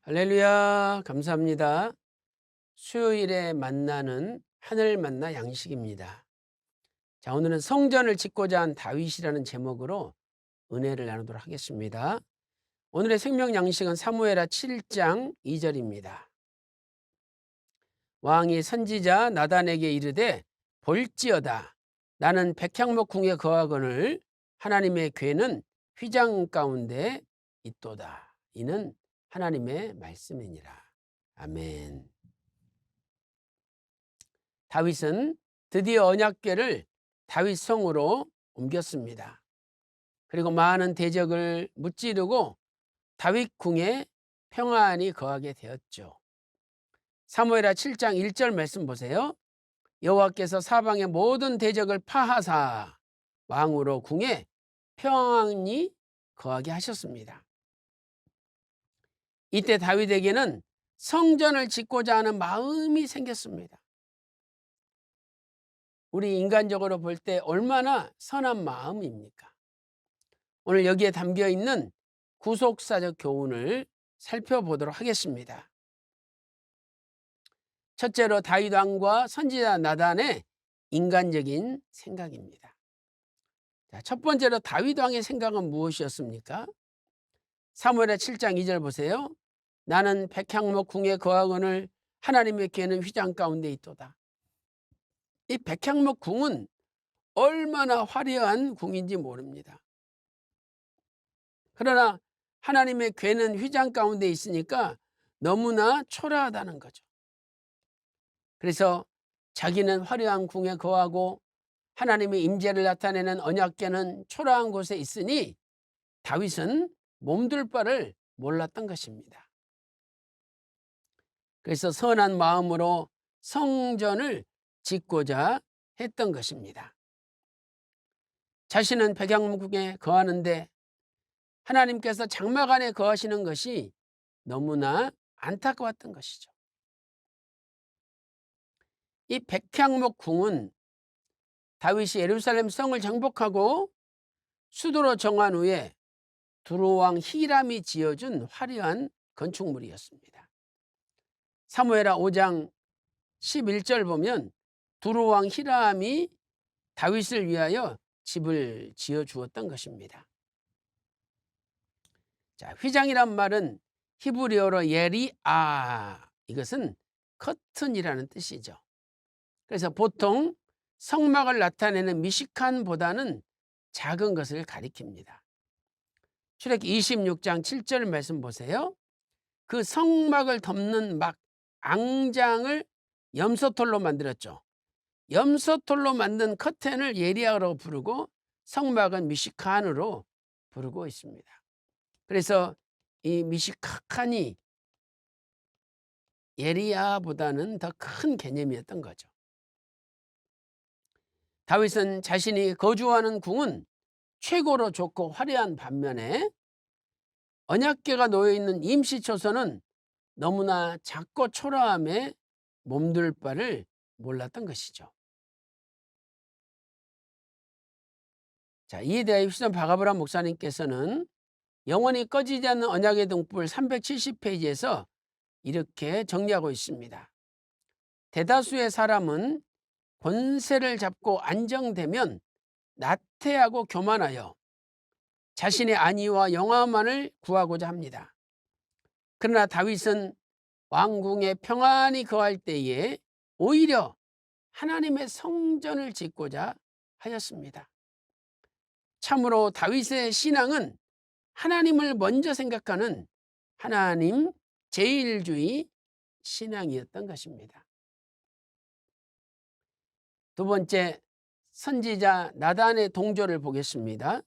할렐루야, 감사합니다. 수요일에 만나는 하늘 만나 양식입니다. 자, 오늘은 성전을 짓고자 한 다윗이라는 제목으로 은혜를 나누도록 하겠습니다. 오늘의 생명 양식은 사무엘하 7장 2절입니다. 왕이 선지자 나단에게 이르되 볼지어다 나는 백향목 궁에 거하거늘 하나님의 궤는 휘장 가운데 있도다. 이는 하나님의 말씀이니라. 아멘. 다윗은 드디어 언약궤를 다윗성으로 옮겼습니다. 그리고 많은 대적을 무찌르고 다윗 궁에 평안히 거하게 되었죠. 사무엘하 7장 1절 말씀 보세요. 여호와께서 사방의 모든 대적을 파하사 왕으로 궁에 평안히 거하게 하셨습니다. 이때 다윗에게는 성전을 짓고자 하는 마음이 생겼습니다. 우리 인간적으로 볼 때 얼마나 선한 마음입니까? 오늘 여기에 담겨 있는 구속사적 교훈을 살펴보도록 하겠습니다. 첫째로 다윗 왕과 선지자 나단의 인간적인 생각입니다. 자, 첫 번째로 다윗 왕의 생각은 무엇이었습니까? 사무엘하 7장 2절 보세요. 나는 백향목 궁에 거하거늘 하나님의 궤는 휘장 가운데 있도다. 이 백향목 궁은 얼마나 화려한 궁인지 모릅니다. 그러나 하나님의 궤는 휘장 가운데 있으니까 너무나 초라하다는 거죠. 그래서 자기는 화려한 궁에 거하고 하나님의 임재를 나타내는 언약궤는 초라한 곳에 있으니 다윗은 몸둘 바를 몰랐던 것입니다. 그래서 선한 마음으로 성전을 짓고자 했던 것입니다. 자신은 백향목궁에 거하는데 하나님께서 장막 안에 거하시는 것이 너무나 안타까웠던 것이죠. 이 백향목 궁은 다윗이 예루살렘 성을 정복하고 수도로 정한 후에 두로왕 히람이 지어준 화려한 건축물이었습니다. 사무엘하 5장 11절 보면 두로왕 히람이 다윗을 위하여 집을 지어 주었던 것입니다. 자, 휘장이란 말은 히브리어로 예리아, 이것은 커튼이라는 뜻이죠. 그래서 보통 성막을 나타내는 미식칸보다는 작은 것을 가리킵니다. 출애굽기 26장 7절 말씀 보세요. 그 성막을 덮는 막 앙장을 염소털로 만들었죠. 염소털로 만든 커튼을 예리아라고 부르고 성막은 미식칸으로 부르고 있습니다. 그래서 이 미식칸이 예리아보다는 더 큰 개념이었던 거죠. 다윗은 자신이 거주하는 궁은 최고로 좋고 화려한 반면에 언약궤가 놓여있는 임시초소는 너무나 작고 초라함에 몸둘 바를 몰랐던 것이죠. 자, 이에 대해 휴전 바가브라 목사님께서는 영원히 꺼지지 않는 언약의 등불 370페이지에서 이렇게 정리하고 있습니다. 대다수의 사람은 권세를 잡고 안정되면 나태하고 교만하여 자신의 안위와 영화만을 구하고자 합니다. 그러나 다윗은 왕궁에 평안히 거할 때에 오히려 하나님의 성전을 짓고자 하였습니다. 참으로 다윗의 신앙은 하나님을 먼저 생각하는 하나님 제일주의 신앙이었던 것입니다. 두 번째, 선지자 나단의 동조를 보겠습니다.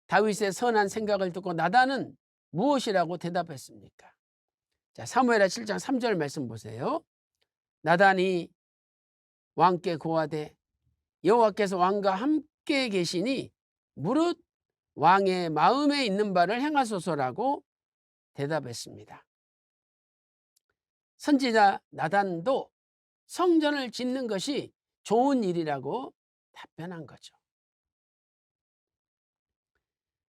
다윗의 선한 생각을 듣고 나단은 무엇이라고 대답했습니까? 자, 사무엘하 7장 3절 말씀 보세요. 나단이 왕께 고하되 여호와께서 왕과 함께 계시니 무릇 왕의 마음에 있는 바를 행하소서라고 대답했습니다. 선지자 나단도 성전을 짓는 것이 좋은 일이라고 답변한 거죠.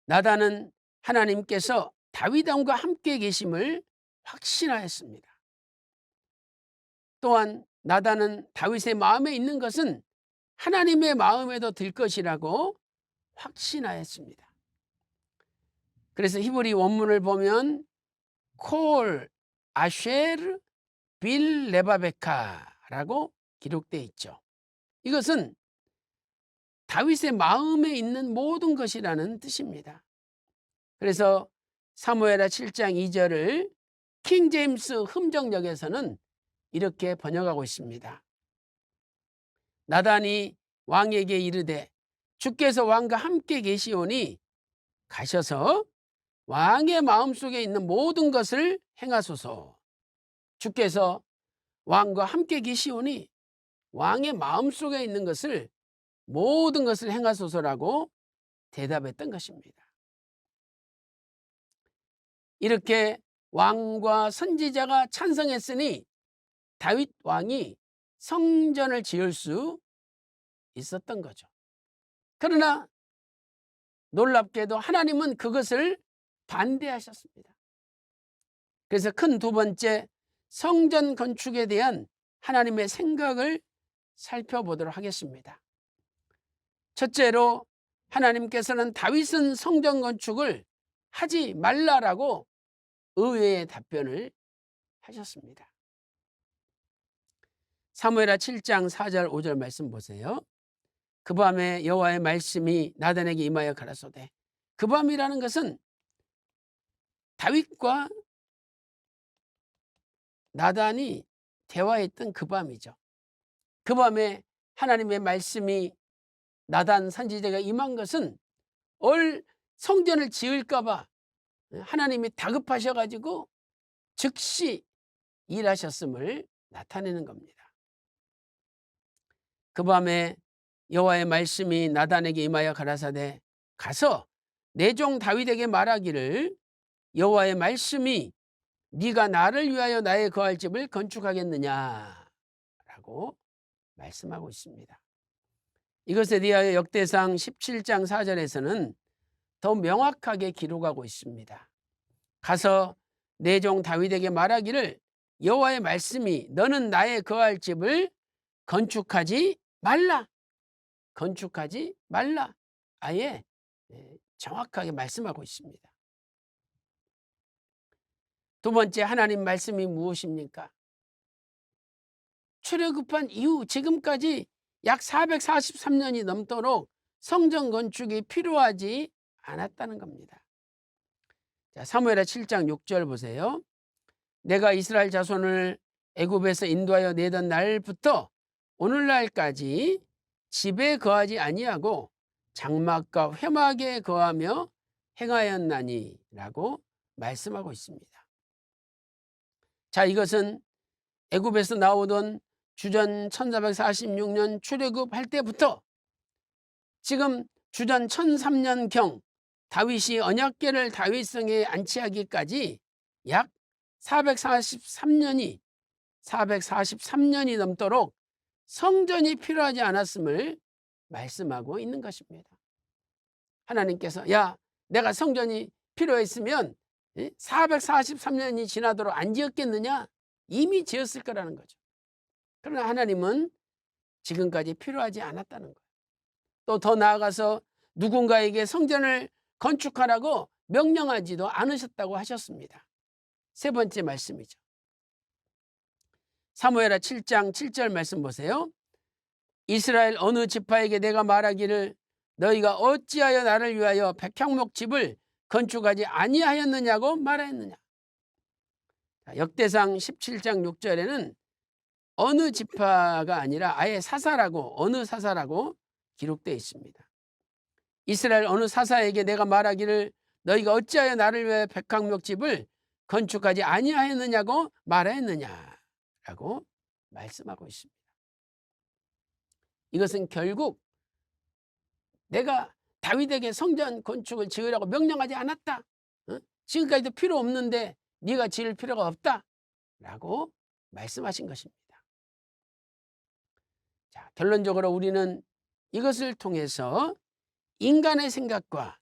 나단은 하나님께서 다윗 왕과 함께 계심을 확신하였습니다. 또한 나단은 다윗의 마음에 있는 것은 하나님의 마음에도 들 것이라고 확신하였습니다. 그래서 히브리 원문을 보면 콜 아쉐르 빌 레바베카라고 기록되어 있죠. 이것은 다윗의 마음에 있는 모든 것이라는 뜻입니다. 그래서 사무엘하 7장 2절을 킹 제임스 흠정역에서는 이렇게 번역하고 있습니다. 나단이 왕에게 이르되 주께서 왕과 함께 계시오니 가셔서 왕의 마음속에 있는 모든 것을 행하소서. 주께서 왕과 함께 계시오니 왕의 마음속에 있는 것을 모든 것을 행하소서라고 대답했던 것입니다. 이렇게 왕과 선지자가 찬성했으니 다윗 왕이 성전을 지을 수 있었던 거죠. 그러나 놀랍게도 하나님은 그것을 반대하셨습니다. 그래서 큰 두 번째 성전 건축에 대한 하나님의 생각을 살펴보도록 하겠습니다. 첫째로 하나님께서는 다윗은 성전 건축을 하지 말라라고 의외의 답변을 하셨습니다. 사무엘하 7장 4절 5절 말씀 보세요. 그 밤에 여호와의 말씀이 나단에게 임하여 가라사대. 그 밤이라는 것은 다윗과 나단이 대화했던 그 밤이죠. 그 밤에 하나님의 말씀이 나단 선지자가 임한 것은 성전을 지을까 봐 하나님이 다급하셔가지고 즉시 일하셨음을 나타내는 겁니다. 그 밤에 여호와의 말씀이 나단에게 임하여 가라사대 가서 내 종 다윗에게 말하기를 여호와의 말씀이 네가 나를 위하여 나의 거할 집을 건축하겠느냐라고 말씀하고 있습니다. 이것에 대하여 역대상 17장 4절에서는 더 명확하게 기록하고 있습니다. 가서 내 종 다윗에게 말하기를 여호와의 말씀이 너는 나의 거할 집을 건축하지 말라. 건축하지 말라. 아예 정확하게 말씀하고 있습니다. 두 번째 하나님 말씀이 무엇입니까? 출애굽한 이후 지금까지 약 443년이 넘도록 성전 건축이 필요하지 않았다는 겁니다. 자, 사무엘하 7장 6절 보세요. 내가 이스라엘 자손을 애굽에서 인도하여 내던 날부터 오늘날까지 집에 거하지 아니하고 장막과 회막에 거하며 행하였나니 라고 말씀하고 있습니다. 자, 이것은 애굽에서 나오던 주전 1446년 출애굽할 때부터 지금 주전 1003년경 다윗이 언약궤를 다윗성에 안치하기까지 약 443년이 넘도록 성전이 필요하지 않았음을 말씀하고 있는 것입니다. 하나님께서 야, 내가 성전이 필요했으면 443년이 지나도록 안 지었겠느냐? 이미 지었을 거라는 거죠. 그러나 하나님은 지금까지 필요하지 않았다는 거예요. 또 더 나아가서 누군가에게 성전을 건축하라고 명령하지도 않으셨다고 하셨습니다. 세 번째 말씀이죠. 사무엘하 7장 7절 말씀 보세요. 이스라엘 어느 지파에게 내가 말하기를 너희가 어찌하여 나를 위하여 백향목 집을 건축하지 아니하였느냐고 말하였느냐. 역대상 17장 6절에는 어느 지파가 아니라 아예 사사라고 어느 사사라고 기록되어 있습니다. 이스라엘 어느 사사에게 내가 말하기를 너희가 어찌하여 나를 위하여 백향목 집을 건축하지 아니하였느냐고 말하였느냐라고 말씀하고 있습니다. 이것은 결국 내가 다윗에게 성전 건축을 지으라고 명령하지 않았다. 지금까지도 필요 없는데 네가 지을 필요가 없다. 라고 말씀하신 것입니다. 자, 결론적으로 우리는 이것을 통해서 인간의 생각과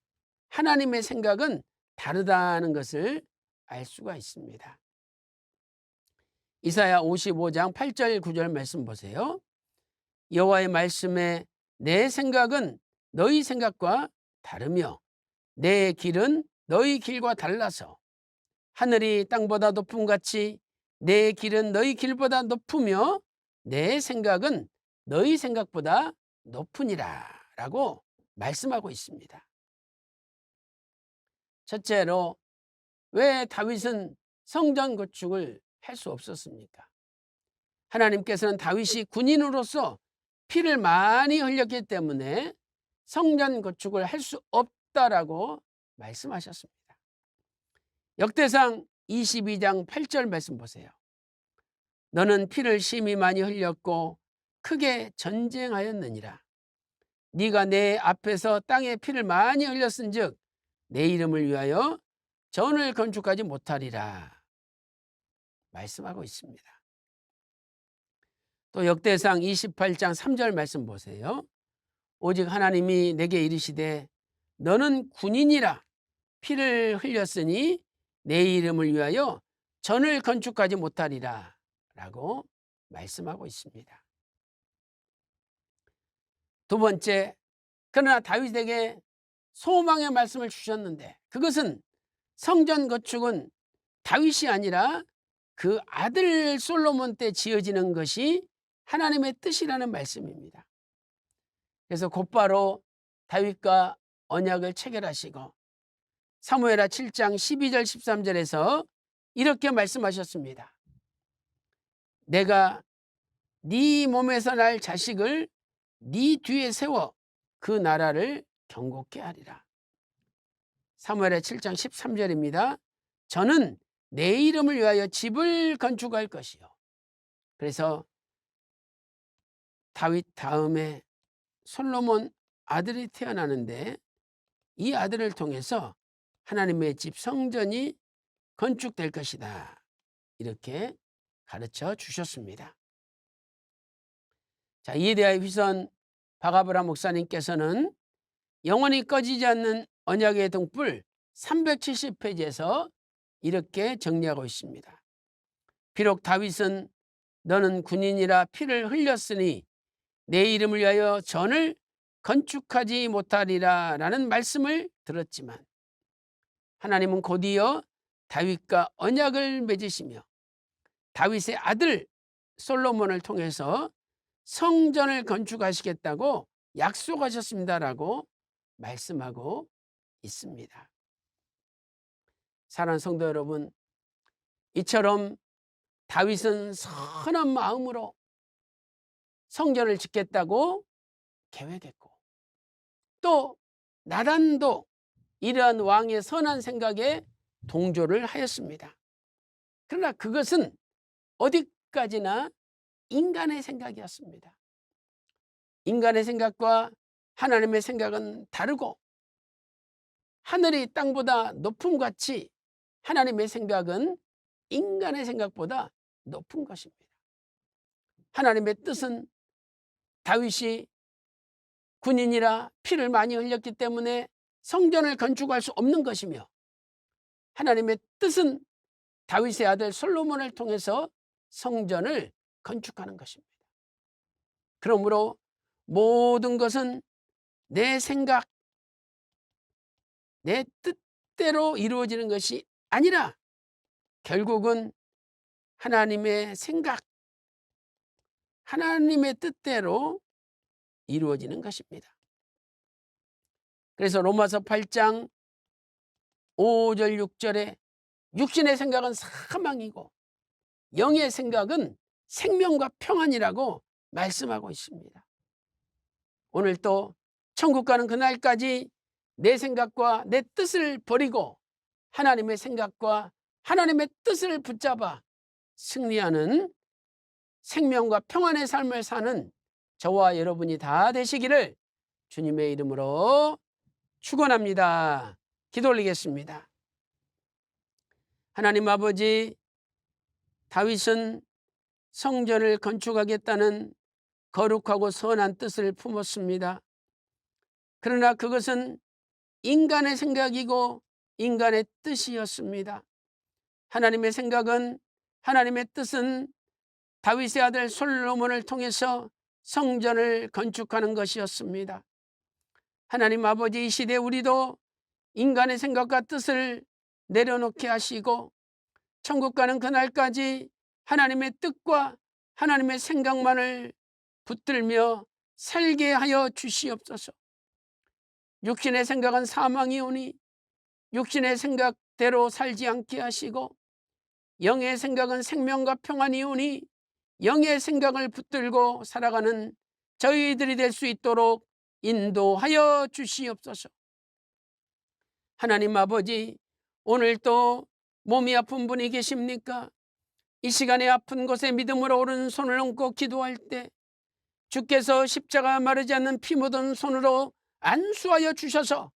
하나님의 생각은 다르다는 것을 알 수가 있습니다. 이사야 55장 8절 9절 말씀 보세요. 여호와의 말씀에 내 생각은 너희 생각과 다르며 내 길은 너희 길과 달라서 하늘이 땅보다 높음같이 내 길은 너희 길보다 높으며 내 생각은 너희 생각보다 높으니라 라고 말씀하고 있습니다. 첫째로, 왜 다윗은 성전 건축을 할 수 없었습니까? 하나님께서는 다윗이 군인으로서 피를 많이 흘렸기 때문에 성전 건축을 할 수 없다라고 말씀하셨습니다. 역대상 22장 8절 말씀 보세요. 너는 피를 심히 많이 흘렸고 크게 전쟁하였느니라. 네가 내 앞에서 땅에 피를 많이 흘렸은즉 내 이름을 위하여 전을 건축하지 못하리라 말씀하고 있습니다. 또 역대상 28장 3절 말씀 보세요. 오직 하나님이 내게 이르시되 너는 군인이라 피를 흘렸으니 내 이름을 위하여 전을 건축하지 못하리라 라고 말씀하고 있습니다. 두 번째, 그러나 다윗에게 소망의 말씀을 주셨는데 그것은 성전 건축은 다윗이 아니라 그 아들 솔로몬 때 지어지는 것이 하나님의 뜻이라는 말씀입니다. 그래서 곧바로 다윗과 언약을 체결하시고 사무엘하 7장 12절 13절에서 이렇게 말씀하셨습니다. 내가 네 몸에서 날 자식을 네 뒤에 세워 그 나라를 경고케 하리라. 사무엘하 7장 13절입니다. 저는 내 이름을 위하여 집을 건축할 것이요. 그래서 다윗 다음에 솔로몬 아들이 태어나는데 이 아들을 통해서 하나님의 집 성전이 건축될 것이다. 이렇게 가르쳐 주셨습니다. 자, 이에 대하여 휘선 박아브라 목사님께서는 영원히 꺼지지 않는 언약의 등불 370페이지에서 이렇게 정리하고 있습니다. 비록 다윗은 너는 군인이라 피를 흘렸으니 내 이름을 위하여 전을 건축하지 못하리라 라는 말씀을 들었지만 하나님은 곧이어 다윗과 언약을 맺으시며 다윗의 아들 솔로몬을 통해서 성전을 건축하시겠다고 약속하셨습니다라고 말씀하고 있습니다. 사랑하는 성도 여러분, 이처럼 다윗은 선한 마음으로 성전을 짓겠다고 계획했고 또 나단도 이러한 왕의 선한 생각에 동조를 하였습니다. 그러나 그것은 어디까지나 인간의 생각이었습니다. 인간의 생각과 하나님의 생각은 다르고 하늘이 땅보다 높음같이 하나님의 생각은 인간의 생각보다 높은 것입니다. 하나님의 뜻은 다윗이 군인이라 피를 많이 흘렸기 때문에 성전을 건축할 수 없는 것이며 하나님의 뜻은 다윗의 아들 솔로몬을 통해서 성전을 건축하는 것입니다. 그러므로 모든 것은 내 생각, 내 뜻대로 이루어지는 것이 아니라 결국은 하나님의 생각, 하나님의 뜻대로 이루어지는 것입니다. 그래서 로마서 8장 5절 6절에 육신의 생각은 사망이고 영의 생각은 생명과 평안이라고 말씀하고 있습니다. 오늘 또 천국 가는 그날까지 내 생각과 내 뜻을 버리고 하나님의 생각과 하나님의 뜻을 붙잡아 승리하는 생명과 평안의 삶을 사는 저와 여러분이 다 되시기를 주님의 이름으로 축원합니다. 기도 올리겠습니다. 하나님 아버지, 다윗은 성전을 건축하겠다는 거룩하고 선한 뜻을 품었습니다. 그러나 그것은 인간의 생각이고 인간의 뜻이었습니다. 하나님의 생각은, 하나님의 뜻은 다윗의 아들 솔로몬을 통해서 성전을 건축하는 것이었습니다. 하나님 아버지, 이 시대 우리도 인간의 생각과 뜻을 내려놓게 하시고 천국 가는 그날까지 하나님의 뜻과 하나님의 생각만을 붙들며 살게 하여 주시옵소서. 육신의 생각은 사망이오니 육신의 생각대로 살지 않게 하시고 영의 생각은 생명과 평안이오니 영의 생각을 붙들고 살아가는 저희들이 될 수 있도록 인도하여 주시옵소서. 하나님 아버지, 오늘 또 몸이 아픈 분이 계십니까? 이 시간에 아픈 곳에 믿음으로 오른손을 얹고 기도할 때 주께서 십자가 마르지 않는 피 묻은 손으로 안수하여 주셔서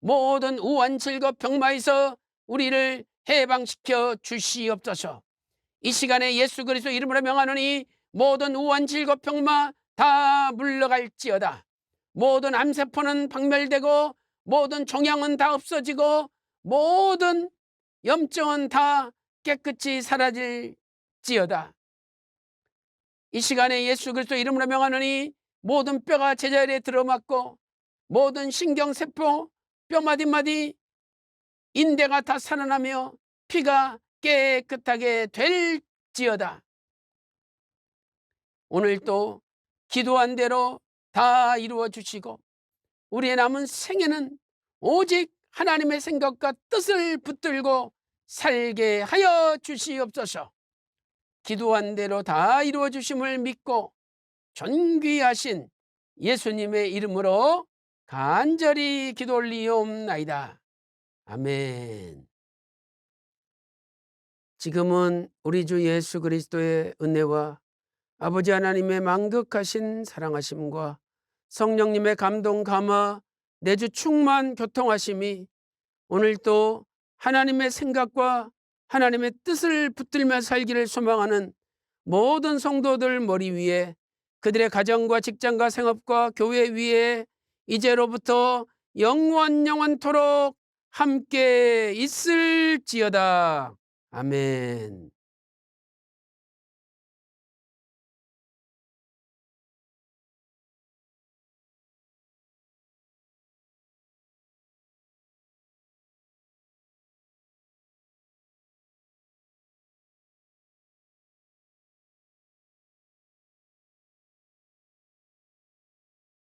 모든 우한 질거 병마에서 우리를 해방시켜 주시옵소서. 이 시간에 예수 그리스도 이름으로 명하노니 모든 우한 질거 병마 다 물러갈지어다. 모든 암세포는 박멸되고 모든 종양은 다 없어지고 모든 염증은 다 깨끗이 사라질지어다. 이 시간에 예수 그리스도 이름으로 명하노니 모든 뼈가 제자리에 들어맞고 모든 신경세포 뼈마디마디 인대가 다 살아나며 피가 깨끗하게 될지어다. 오늘 또 기도한 대로 다 이루어 주시고 우리의 남은 생애는 오직 하나님의 생각과 뜻을 붙들고 살게 하여 주시옵소서. 기도한 대로 다 이루어 주심을 믿고 존귀하신 예수님의 이름으로 간절히 기도 올리옵나이다. 아멘. 지금은 우리 주 예수 그리스도의 은혜와 아버지 하나님의 만극하신 사랑하심과 성령님의 감동 감화 내주 충만 교통하심이 오늘도 하나님의 생각과 하나님의 뜻을 붙들며 살기를 소망하는 모든 성도들 머리 위에, 그들의 가정과 직장과 생업과 교회 위에 이제로부터 영원토록 함께 있을지어다. 아멘.